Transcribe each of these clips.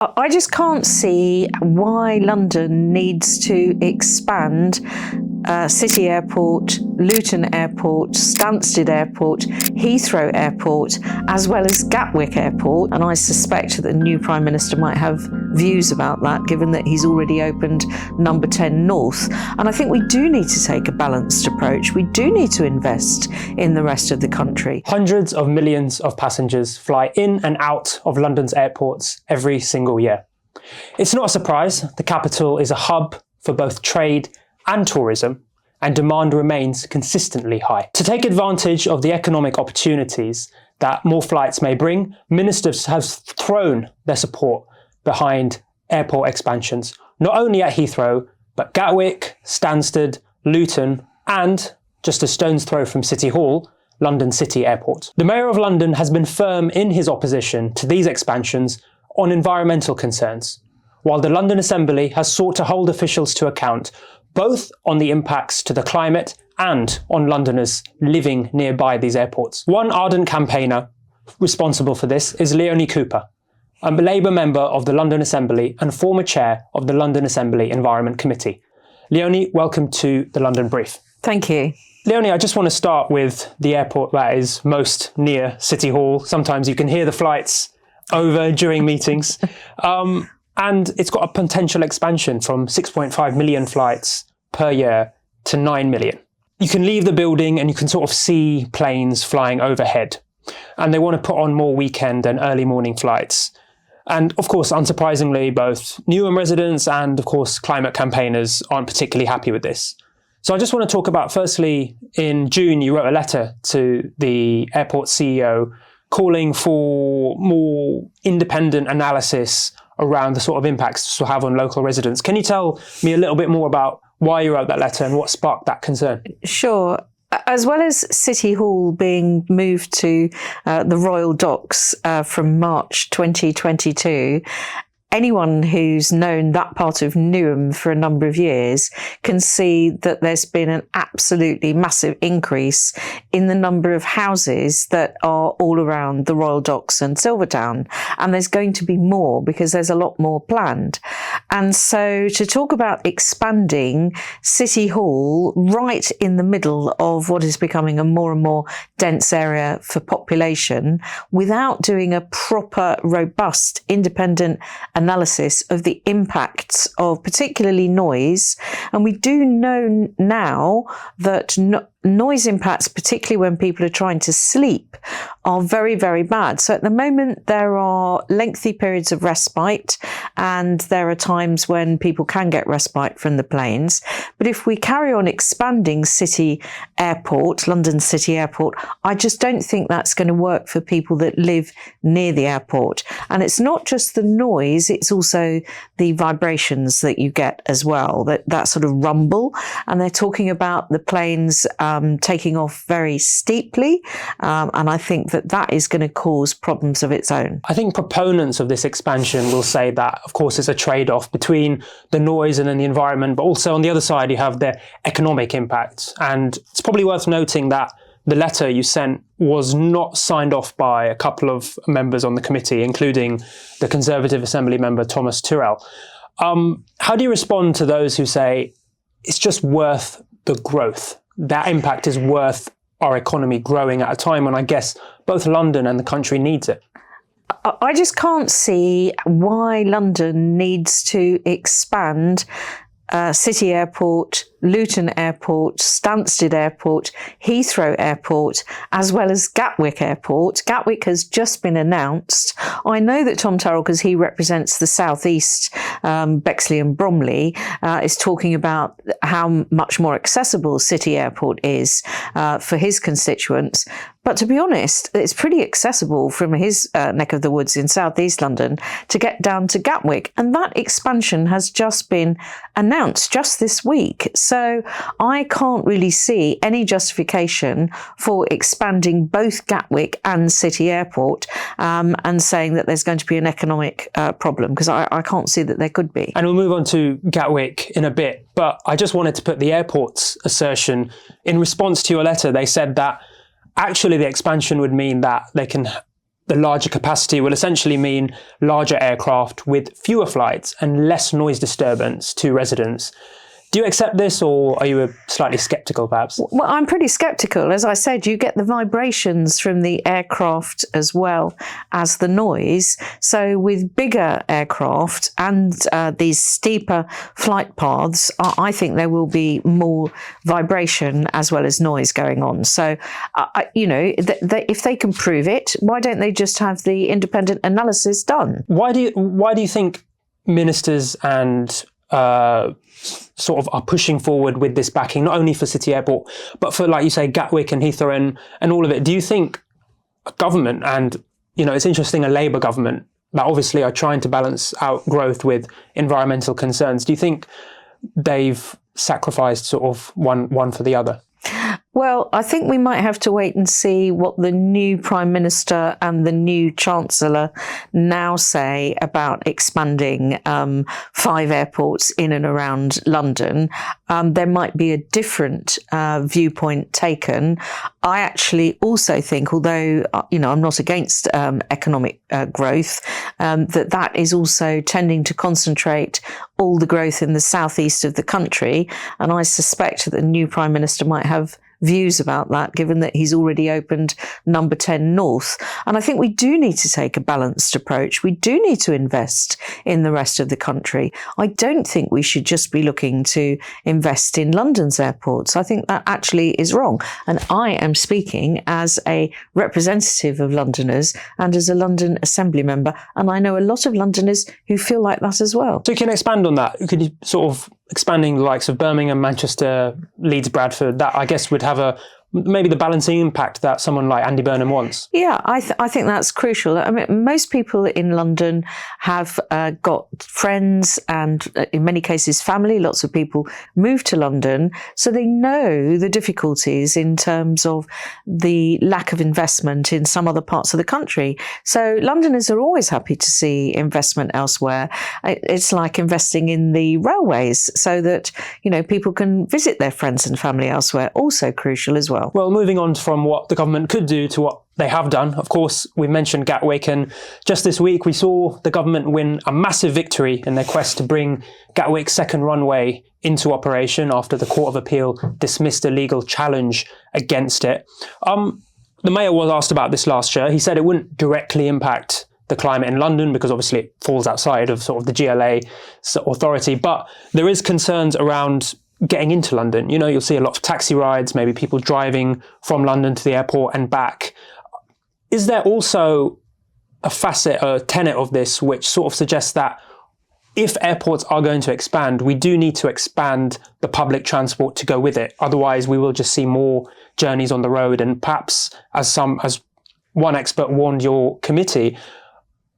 I just can't see why London needs to expand City Airport, Luton Airport, Stansted Airport, Heathrow Airport, as well as Gatwick Airport. And I suspect that the new Prime Minister might have views about that, given that he's already opened number 10 North. And I think we do need to take a balanced approach. We do need to invest in the rest of the country. Hundreds of millions of passengers fly in and out of London's airports every single year. It's not a surprise. The capital is a hub for both trade and tourism, and demand remains consistently high. To take advantage of the economic opportunities that more flights may bring, ministers have thrown their support behind airport expansions, not only at Heathrow, but Gatwick, Stansted, Luton, and, just a stone's throw from City Hall, London City Airport. The Mayor of London has been firm in his opposition to these expansions on environmental concerns, while the London Assembly has sought to hold officials to account both on the impacts to the climate and on Londoners living nearby these airports. One ardent campaigner responsible for this is Leonie Cooper, a Labour member of the London Assembly and former chair of the London Assembly Environment Committee. Leonie, welcome to the London Brief. Thank you. Leonie, I just want to start with the airport that is most near City Hall. Sometimes you can hear the flights over during meetings. And it's got a potential expansion from 6.5 million flights per year to 9 million. You can leave the building and you can sort of see planes flying overhead. And they want to put on more weekend and early morning flights. And of course, unsurprisingly, both Newham residents and of course climate campaigners aren't particularly happy with this. So I just want to talk about, firstly, in June, you wrote a letter to the airport CEO calling for more independent analysis around the sort of impacts this will have on local residents. Can you tell me a little bit more about why you wrote that letter and what sparked that concern? Sure. As well as City Hall being moved to the Royal Docks from March 2022, anyone who's known that part of Newham for a number of years can see that there's been an absolutely massive increase in the number of houses that are all around the Royal Docks and Silvertown. And there's going to be more because there's a lot more planned. And so to talk about expanding City Hall right in the middle of what is becoming a more and more dense area for population without doing a proper, robust, independent analysis of the impacts of particularly noise. And we do know now that noise impacts, particularly when people are trying to sleep, are very, very bad. So at the moment, there are lengthy periods of respite, and there are times when people can get respite from the planes. But if we carry on expanding City Airport, London City Airport, I just don't think that's going to work for people that live near the airport. And it's not just the noise, it's also the vibrations that you get as well, that sort of rumble. And they're talking about the planes taking off very steeply. And I think that is going to cause problems of its own. I think proponents of this expansion will say that, of course, it's a trade-off between the noise and then the environment, but also on the other side, you have the economic impacts. And it's probably worth noting that the letter you sent was not signed off by a couple of members on the committee, including the Conservative Assembly member, Thomas Tyrrell. How do you respond to those who say it's just worth the growth? That impact is worth our economy growing at a time when I guess both London and the country needs it? I just can't see why London needs to expand City Airport, Luton Airport, Stansted Airport, Heathrow Airport, as well as Gatwick Airport. Gatwick has just been announced. I know that Tom Tyrrell, because he represents the South East, Bexley and Bromley, is talking about how much more accessible City Airport is for his constituents. But to be honest, it's pretty accessible from his neck of the woods in South East London to get down to Gatwick. And that expansion has just been announced just this week. So I can't really see any justification for expanding both Gatwick and City Airport and saying that there's going to be an economic problem, because I can't see that there could be. And we'll move on to Gatwick in a bit. But I just wanted to put the airport's assertion in response to your letter. They said that actually the expansion would mean that they can the larger capacity will essentially mean larger aircraft with fewer flights and less noise disturbance to residents. Do you accept this, or are you slightly sceptical, perhaps? Well, I'm pretty sceptical. As I said, you get the vibrations from the aircraft as well as the noise. So with bigger aircraft and these steeper flight paths, I think there will be more vibration as well as noise going on. So, if they can prove it, why don't they just have the independent analysis done? Why do you think ministers and sort of are pushing forward with this backing, not only for City Airport, but for, like you say, Gatwick and Heathrow and all of it? Do you think a government, and, it's interesting, a Labour government that obviously are trying to balance out growth with environmental concerns, do you think they've sacrificed sort of one for the other? Well, I think we might have to wait and see what the new Prime Minister and the new Chancellor now say about expanding 5 airports in and around London. There might be a different viewpoint taken. I actually also think, although, I'm not against economic growth, that is also tending to concentrate all the growth in the southeast of the country. And I suspect that the new Prime Minister might have views about that, given that he's already opened number 10 North. And I think we do need to take a balanced approach. We do need to invest in the rest of the country. I don't think we should just be looking to invest in London's airports. I think that actually is wrong. And I am speaking as a representative of Londoners and as a London Assembly member. And I know a lot of Londoners who feel like that as well. So you can expand on that. Could you sort of expanding the likes of Birmingham, Manchester, Leeds, Bradford, that I guess would have maybe the balancing impact that someone like Andy Burnham wants? Yeah, I think that's crucial. I mean, most people in London have got friends and in many cases family. Lots of people move to London, so they know the difficulties in terms of the lack of investment in some other parts of the country. So Londoners are always happy to see investment elsewhere. It's like investing in the railways so that, people can visit their friends and family elsewhere. Also crucial as well. Well, moving on from what the government could do to what they have done, of course, we mentioned Gatwick, and just this week we saw the government win a massive victory in their quest to bring Gatwick's second runway into operation after the Court of Appeal dismissed a legal challenge against it. The Mayor was asked about this last year. He said it wouldn't directly impact the climate in London because obviously it falls outside of sort of the GLA authority, but there is concerns around getting into London. You'll see a lot of taxi rides, maybe people driving from London to the airport and back. Is there also a tenet of this which sort of suggests that if airports are going to expand, we do need to expand the public transport to go with it? Otherwise, we will just see more journeys on the road, and perhaps, as one expert warned your committee,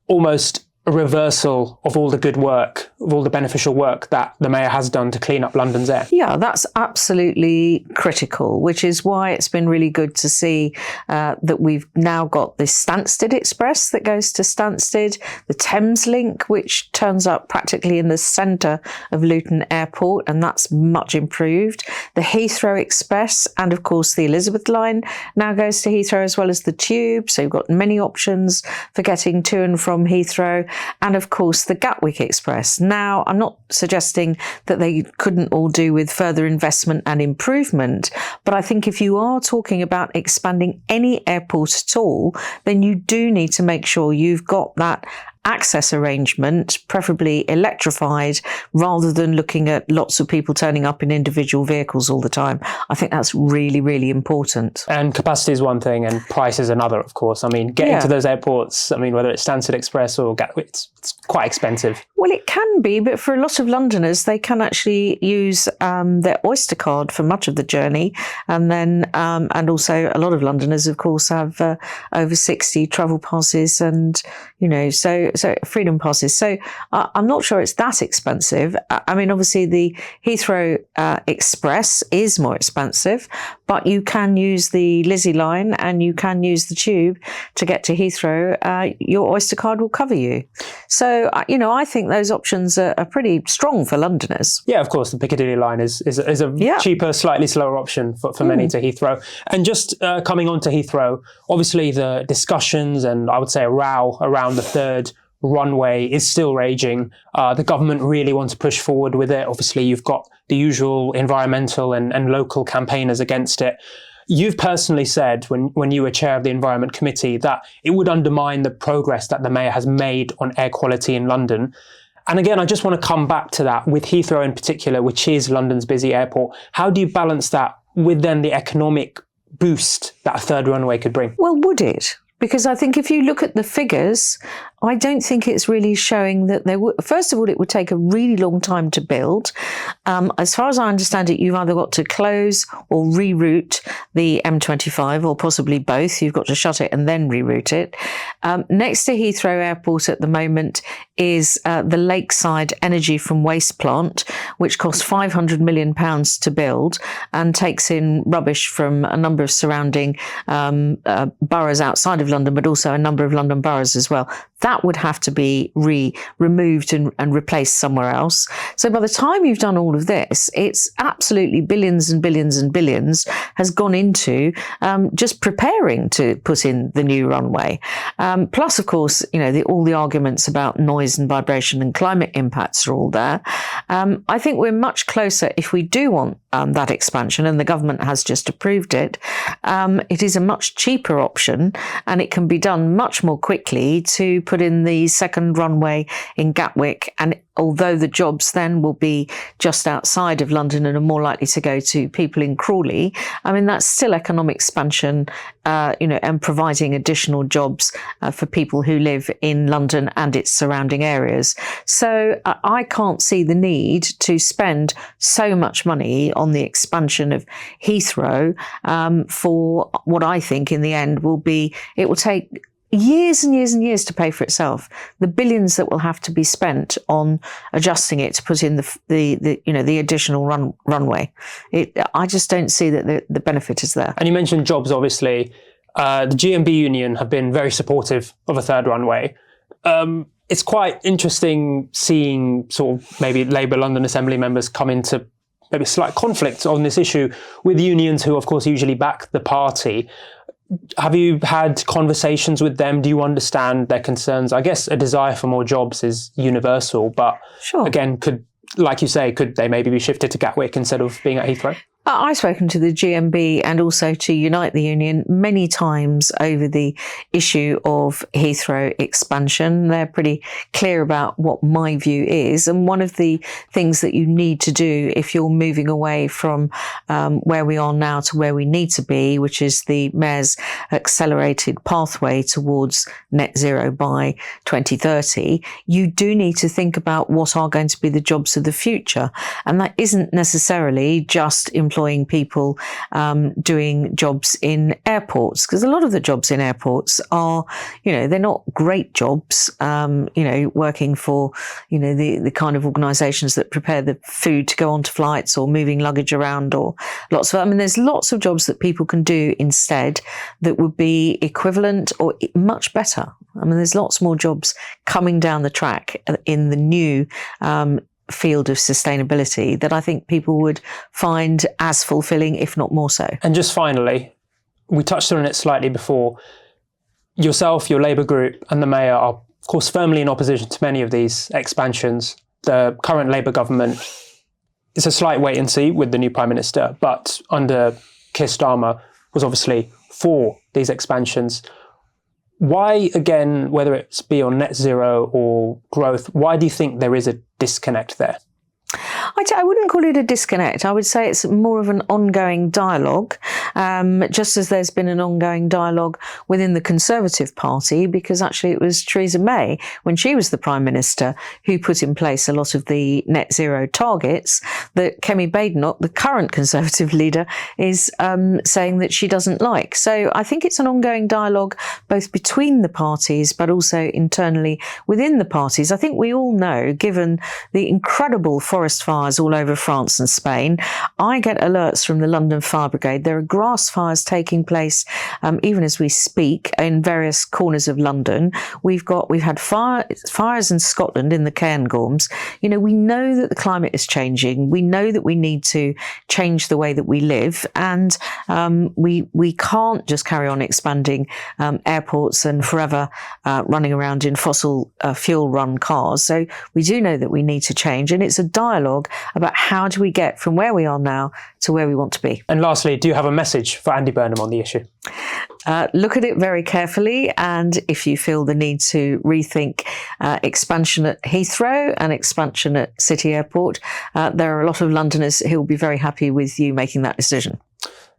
almost a reversal of all the good work, of all the beneficial work that the Mayor has done to clean up London's air. Yeah, that's absolutely critical, which is why it's been really good to see that we've now got this Stansted Express that goes to Stansted, the Thames Link, which turns up practically in the centre of Luton Airport, and that's much improved. The Heathrow Express, and of course the Elizabeth line now goes to Heathrow, as well as the Tube, so you've got many options for getting to and from Heathrow. And of course, the Gatwick Express. Now, I'm not suggesting that they couldn't all do with further investment and improvement, but I think if you are talking about expanding any airport at all, then you do need to make sure you've got that access arrangement, preferably electrified, rather than looking at lots of people turning up in individual vehicles all the time. I think that's really, really important. And capacity is one thing and price is another, of course. I mean, getting to those airports, whether it's Stansted Express or Gatwick, it's quite expensive. Well, it can be, but for a lot of Londoners, they can actually use their Oyster card for much of the journey. And then, and also a lot of Londoners, of course, have over 60 travel passes. And, so so freedom passes. So I'm not sure it's that expensive. I mean, obviously the Heathrow Express is more expensive, but you can use the Lizzie line and you can use the tube to get to Heathrow. Your Oyster card will cover you. So, I think those options are pretty strong for Londoners. Yeah, of course, the Piccadilly line is a cheaper, slightly slower option for many to Heathrow. And just coming on to Heathrow, obviously the discussions and I would say a row around the third runway is still raging. The government really wants to push forward with it. Obviously, you've got the usual environmental and local campaigners against it. You've personally said when you were chair of the Environment Committee that it would undermine the progress that the Mayor has made on air quality in London. And again, I just want to come back to that with Heathrow in particular, which is London's busy airport. How do you balance that with then the economic boost that a third runway could bring? Well, would it? Because I think if you look at the figures, I don't think it's really showing that they would. First of all, it would take a really long time to build. As far as I understand it, you've either got to close or reroute the M25, or possibly both. You've got to shut it and then reroute it. Next to Heathrow Airport at the moment is the Lakeside Energy from Waste plant, which costs £500 million to build and takes in rubbish from a number of surrounding boroughs outside of London, but also a number of London boroughs as well. That would have to be removed and replaced somewhere else. So by the time you've done all of this, it's absolutely billions and billions and billions has gone into just preparing to put in the new runway. Plus, of course, all the arguments about noise and vibration and climate impacts are all there. I think we're much closer if we do want that expansion, and the government has just approved it. It is a much cheaper option, and it can be done much more quickly to put in the second runway in Gatwick. And although the jobs then will be just outside of London and are more likely to go to people in Crawley, I mean, that's still economic expansion, and providing additional jobs for people who live in London and its surrounding areas. So I can't see the need to spend so much money on the expansion of Heathrow for what I think in the end it will take years and years and years to pay for itself. The billions that will have to be spent on adjusting it to put in the additional runway. I just don't see that the benefit is there. And you mentioned jobs, obviously. The GMB union have been very supportive of a third runway. It's quite interesting seeing sort of maybe Labour London Assembly members come into maybe slight conflict on this issue with unions who, of course, usually back the party. Have you had conversations with them? Do you understand their concerns? I guess a desire for more jobs is universal, but sure. Again, could they maybe be shifted to Gatwick instead of being at Heathrow? I've spoken to the GMB and also to Unite the Union many times over the issue of Heathrow expansion. They're pretty clear about what my view is. And one of the things that you need to do if you're moving away from where we are now to where we need to be, which is the Mayor's accelerated pathway towards net zero by 2030, you do need to think about what are going to be the jobs of the future. And that isn't necessarily just employing people doing jobs in airports, because a lot of the jobs in airports are, they're not great jobs, working for, the kind of organisations that prepare the food to go onto flights or moving luggage around or there's lots of jobs that people can do instead that would be equivalent or much better. There's lots more jobs coming down the track in the new field of sustainability that I think people would find as fulfilling, if not more so. And just finally, we touched on it slightly before, yourself, your Labour group and the Mayor are, of course, firmly in opposition to many of these expansions. The current Labour government is a slight wait and see with the new Prime Minister, but under Keir Starmer was obviously for these expansions. Why, again, whether it's be on net zero or growth, why do you think there is a disconnect there? I wouldn't call it a disconnect. I would say it's more of an ongoing dialogue. just as there's been an ongoing dialogue within the Conservative Party, because actually it was Theresa May, when she was the Prime Minister, who put in place a lot of the net zero targets that Kemi Badenoch, the current Conservative leader, is saying that she doesn't like. So I think it's an ongoing dialogue both between the parties but also internally within the parties. I think we all know, given the incredible forest fires all over France and Spain, I get alerts from the London Fire Brigade. There are grass fires taking place even as we speak in various corners of London. We've had fires in Scotland in the Cairngorms. You know, we know that the climate is changing. We know that we need to change the way that we live, and we can't just carry on expanding airports and forever running around in fossil fuel run cars. So we do know that we need to change, and it's a dialogue about how do we get from where we are now to where we want to be. And lastly, do you have a message for Andy Burnham on the issue? Look at it very carefully, and if you feel the need to rethink expansion at Heathrow and expansion at City Airport, there are a lot of Londoners who will be very happy with you making that decision.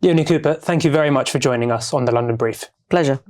Leonie Cooper, thank you very much for joining us on the London Brief. Pleasure.